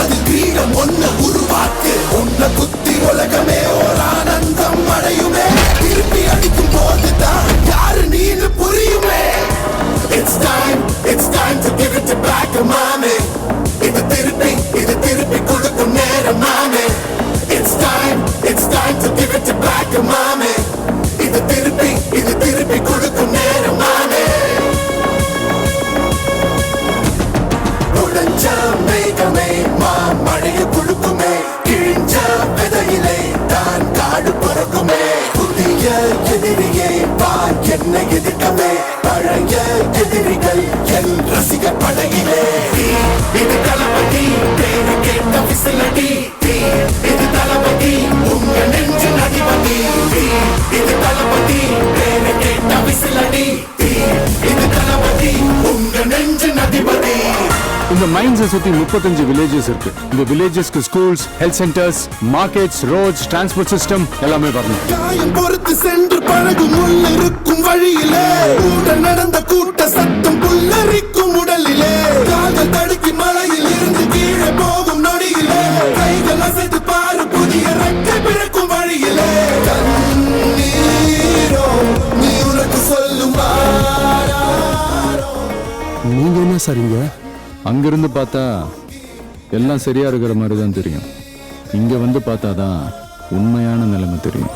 அது வீரம் ஒன்ன உருவாக்கு உன்னை குத்தி உலகமே ஒரு ஆனந்தம் அடையுமே திருப்பி அடிக்கும் போதுதான் யாரு நீன்னு புரியுமே It's time to give it back மாமே இது திருப்பி கொடுக்கும் நேரம் மாமே It's time to give it back மாமே இது திருப்பி கொடுக்கும் நேரம் மாமே உடஞ்ச மேகமே மழையை கொடுக்குமே கிழிஞ்ச விதையிலே தான் காடு பிறக்குமே புதிய எதிரியே வா என்னை எதிர்க்கவே பழைய எதிரிகள் என் ரசிக படையிலே இது தளபதி பேரு கேட்ட விசிலடி இது தளபதி உங்க நெஞ்சின் அதிபதி இது தளபதி பேரு கேட்ட விசிலடி இது தளபதி உங்க நெஞ்சின் அதிபதி இந்த மைன்ஸை சுத்தி 35 வில்லேஜஸ் இருக்கு. இந்த வில்லேஜஸ்க்கு schools, health centres, markets, roads, transport system எல்லாமே வரணும். காயம் பொறுத்து சென்று பழகும் உள்ள இருக்கும் வழியிலே கூட நடந்த கூட்ட சத்தம் புல்லரிக்கும் உடலிலே காதல் தடுக்கி மலையில் இருந்து கீழே போகும் நொடியிலே கைகள் அசைத்து பாரு புதிய ரெக்கை பிறக்கும் வழியிலே கண்ணீரோ நீ உனக்கு சொல்லும் நீங்க என்ன சரிங்க? அங்கிருந்து பார்த்தா எல்லாம் சரியா இருக்கிற மாதிரி தான் தெரியும். இங்க வந்து பார்த்தாதான் உண்மையான நிலைமை தெரியும்.